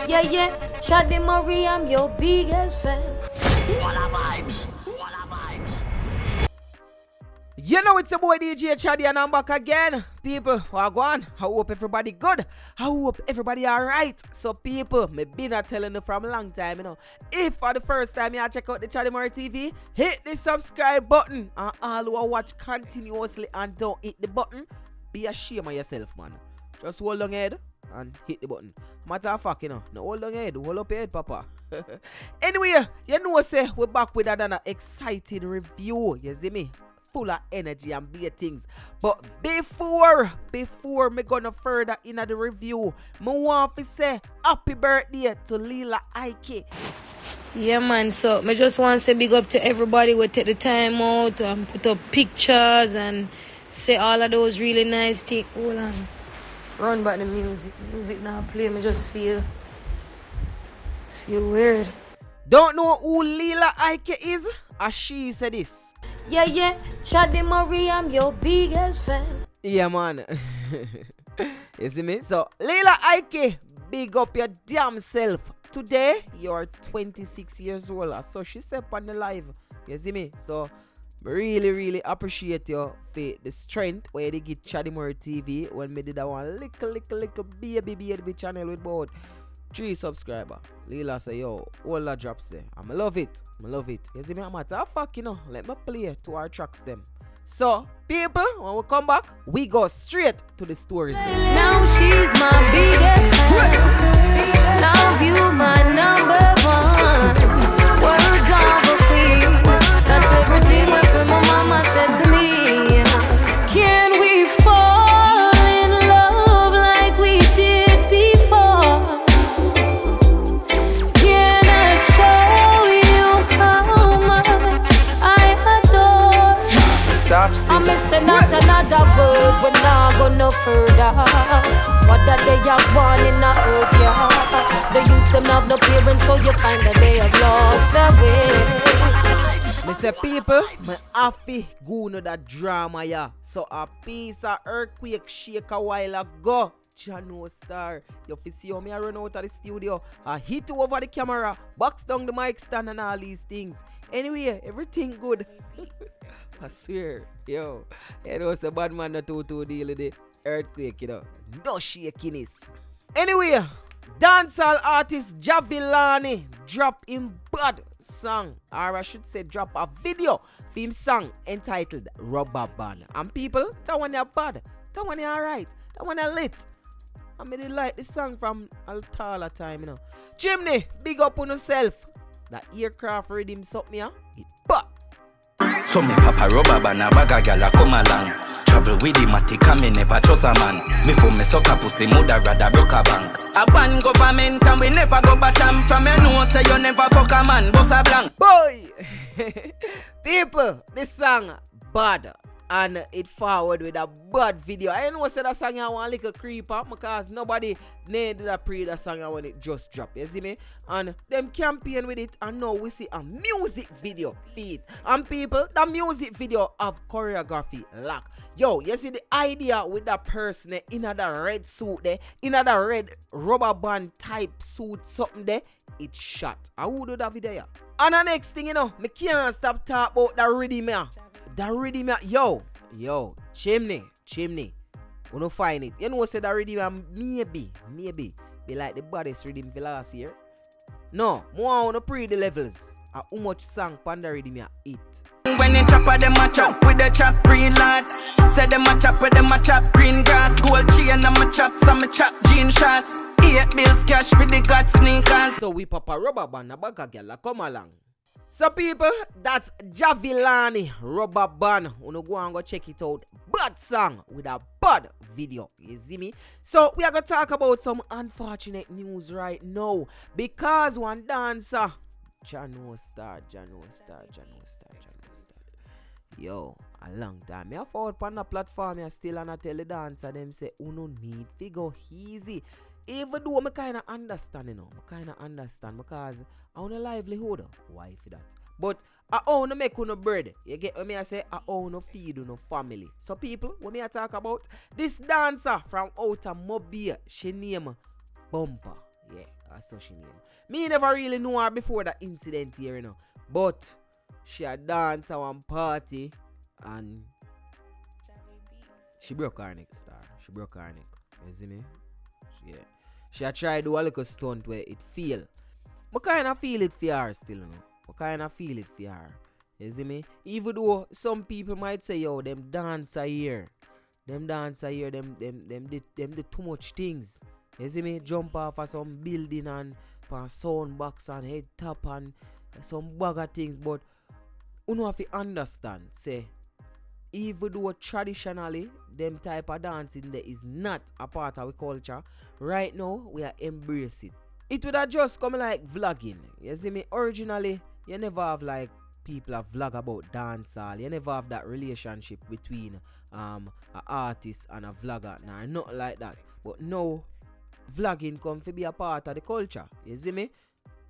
Yeah, yeah, Chaddy Marie, I'm your biggest fan. What a vibes! What a vibes! You know it's a boy DJ Chaddy and I'm back again. People, what go on? I hope everybody good. I hope everybody alright. So people, me been a telling you from a long time, you know. If for the first time you check out the Chaddy Marie TV, hit the subscribe button. And all who watch continuously and don't hit the button, be ashamed of yourself, man. Just hold on head and hit the button. Matter of fact, you know, no hold on head, hold up your head, papa. Anyway, you know say we're back with another exciting review. You see me? Full of energy and big things. But before me gonna further in the review, me want to say happy birthday to Lila Ike. Yeah, man, so I just want to say big up to everybody who take the time out and put up pictures and say all of those really nice things. Hold on. Run back the music. Music now play, me just feel weird. Don't know who Lila Ike is? As she said this. Yeah, yeah, Chaddy Marie, I'm your biggest fan. Yeah, man. You see me? So, Lila Ike, big up your damn self. Today, you're 26 years old. So, she said on the live. You see me? So, really appreciate your faith, the strength where they get Chaddy Marie TV when me did that one little baby channel with about 3 subscribers. Lila say, yo, all that drops there. I love it. You see me? I'm matter of fact, you know, let me play 2 our tracks them. So, people, when we come back, we go straight to the stories. Now she's my biggest fan. Love you, my number one. Words of a queen. That's everything what my mama said to me. Can we fall in love like we did before? Can I show you how much I adore? Stop I'm missing not another word, we're not go no further. What that they have born in the earth, yeah. The youths them have no parents, so you find that they have lost their way. Me say people, me happy go no that drama ya. So a piece of earthquake shake a while ago. Jano star, you fi see how me a run out of the studio. I hit you over the camera, box down the mic stand and all these things. Anyway, everything good. I swear, yo, it was a bad man not to deal with the earthquake, you know. No shakiness. Anyway, dancehall artist Jahvillani drop him bad song, or I should say drop a video for him song entitled Rubberband. And people, that one are bad, that one are alright, that one are lit. I mean, like the song from all the time, you know. Chimney, big up on yourself. That aircraft rhythm something, yeah, it bad. So me papa Rubberband a bag a gal a come along. Travel with the matic and me never trust a man. Me for me suck a pussy mother rather broke a bank. A ban government and we never go bottom. From me know say you never fuck a man, boss a blank. Boy! People, this song bad. And it forward with a bad video. I know say that song I want a little creeper because nobody need that pre that song when it just drop. You see me? And them campaign with it and now we see a music video feed. And people, the music video have choreography lock. Yo, you see the idea with that person in that red suit there, in that red rubber band type suit, something there, it's shot. I who do that video? And the next thing you know, me can't stop talking about the rhythm here. That rhythm, yo, chimney, we don't find it. You know say that rhythm maybe be like the baddest rhythm for last year. No, more on the pre the levels. How much song panda rhythm it. When you chop them a chop with the chop green lad. Say them a chop with them a chop green grass. Gold chain and my chop some chop jean shots. 8 bills cash for the god sneakers. So we papa Rubberband a bag a girl come along. So people, that's Jahvillani Rubberband. Uno go and go check it out. Bad song with a bad video. You see me? So we are going to talk about some unfortunate news right now. Because one dancer, Jano Star. Yo, a long time. I forward on the platform, I still and I tell the dancer, them say, uno need to go easy. Even though I kind of understand, you know, because I own a livelihood. Why for that? But I own to make no bread. You get what me I say? I own to feed no family. So people, when me I talk about this dancer from outer Mobile, she name Bumpa. Yeah, So she name. Me never really know her before that incident here, you know. But she a dance at one party and she broke her neck, star. She broke her neck. You see me? She a try do a little stunt where it feel. I kinda feel it for her still, you know. I kinda feel it for her. You see me? Even though some people might say, yo, them dancer here. Them did too much things. You see me? Jump off of some building and sound box and head top and some bag of things. But you know have to understand, say, even though traditionally them type of dancing there is not a part of our culture, right now we are embrace it. It would have just come like vlogging. You see me? Originally, you never have like people that vlog about dancehall. You never have that relationship between an artist and a vlogger. Nah, not like that. But now, vlogging come to be a part of the culture. You see me?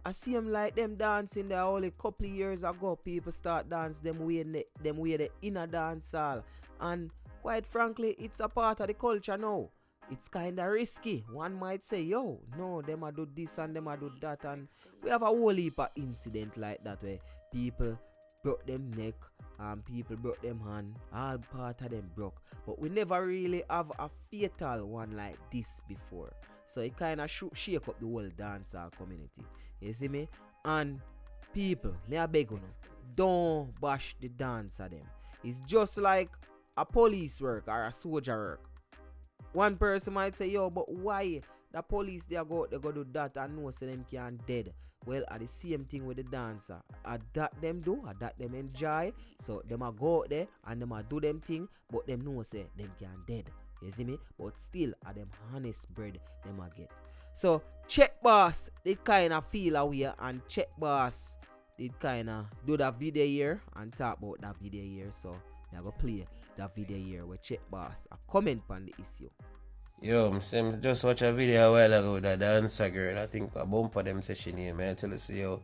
I see them like them dancing there only a couple of years ago. People start dance them way the inner dancehall. And quite frankly, it's a part of the culture now. It's kind of risky. One might say, yo, no, them a do this and them a do that. And we have a whole heap of incident like that where people broke them neck and people broke them hand. All part of them broke. But we never really have a fatal one like this before. So it kind of shake up the whole dancehall community. You see me? And people, me a beg you, don't bash the dance of them. It's just like a police work or a soldier work. One person might say, yo, but why the police they go do that and know say them can dead? Well, at the same thing with the dancer. At that them do, at that them enjoy. So them a go out there and them a do them thing, but them know say them can dead. You see me? But still, at them honest bread them a get. So Check Boss did kind of feel away, and Check Boss did kind of do that video here and talk about that video here. So I go play that video here where Check Boss a comment on the issue. Yo, I just watch a video a while ago with that dancer girl. I think a Bumpa them session name. I tell you, say, yo,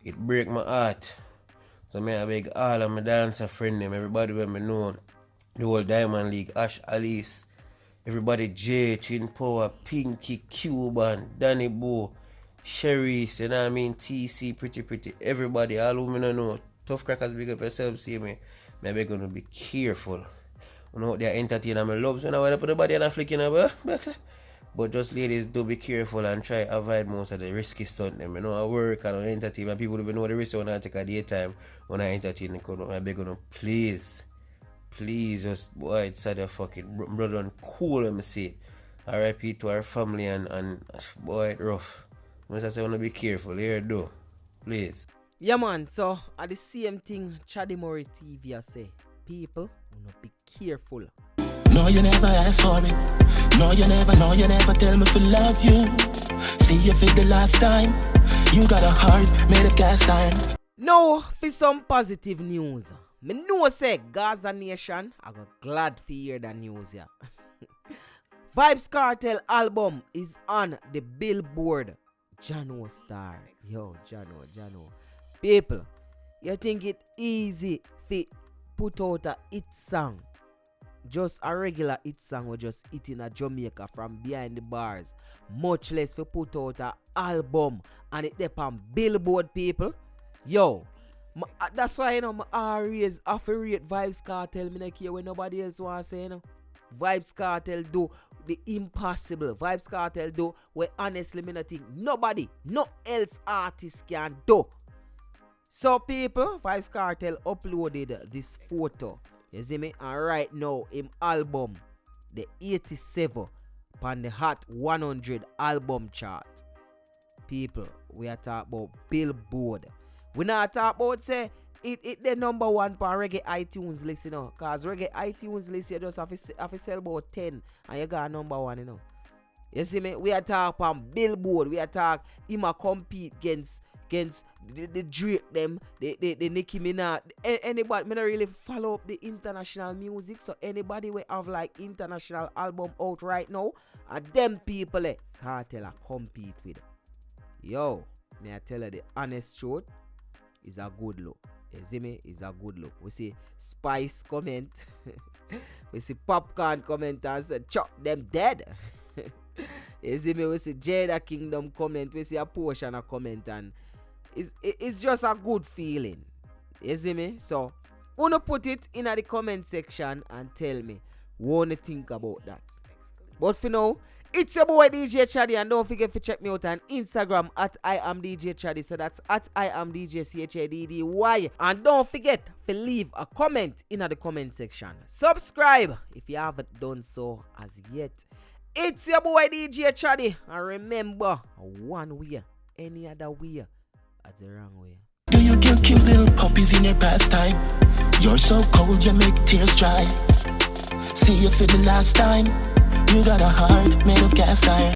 it break my heart. So I beg all of my dancer friend them, everybody when me know, the whole Diamond League, Ash Alice, everybody J, Chin Power, Pinky, Cuban, Danny Bo, Sherry, you know what I mean, TC, pretty, everybody, all who me no know. Tough crackers, big up yourself, see me. Maybe gonna be careful. You know, they're entertaining my loves when I want to put the body and I'm flicking up. But just ladies, do be careful and try avoid most of the risky stuff. You know, I work and I entertain. And people don't know the risk when I take a daytime when I entertain. I beg you, please, just, boy, it's such a fucking brother and cool, let me see. RIP to our family and boy, it's rough. I say, I want to be careful. Here, do. Please. Yeah, man, so at the same thing, Chaddy Murray TV I say, people, be careful. No, you never ask for it. No, you never tell me to love you. See you for the last time. You got a heart made of cast iron. Now, for some positive news. Me know say Gaza Nation, I got glad to hear the news here. Vybz Kartel album is on the Billboard Jano star. Yo, Jano. People, you think it easy to put out a hit song? Just a regular hit song or just hit in a Jamaica from behind the bars. Much less to put out an album and it dep on Billboard, people. Yo, that's why, you know, I always rate Vybz Kartel. Me not care when nobody else want to say, you know. Vybz Kartel do the impossible. Vybz Kartel do where honestly me not think nobody, no else artist can do. So people, Vybz Kartel uploaded this photo. You see me? And right now, him album, the 87 on the Hot 100 album chart. People, we are talking about Billboard. We not talk about say it the number one for reggae iTunes list, you know. Cause reggae iTunes list you just have to sell about 10 and you got number one, you know. You see me? We are talking on Billboard. We are talking him a compete against the Drake them, the Nicki Minaj. Anybody, me not really follow up the international music. So anybody we have like international album out right now, and them people Kartel a compete with. Yo, may I tell you the honest truth, is a good look. You see me? Is a good look. We see Spice comment. We see Popcorn comment and say, chop them dead. You see me, we see Jada Kingdom comment, we see a portion of comment, and it's just a good feeling. You see me? So, wanna put it in the comment section and tell me what you think about that. But for now, it's your boy DJ Chaddy, and don't forget to check me out on Instagram at I am DJ Chaddy. So that's at I am DJ CHADDY. And don't forget to leave a comment in the comment section. Subscribe if you haven't done so as yet. It's your boy DJ Chaddy, and remember, one way, any other way, that's the wrong way. Do you kill cute little puppies in your pastime? You're so cold, you make tears dry. See you for the last time. You got a heart made of cast iron.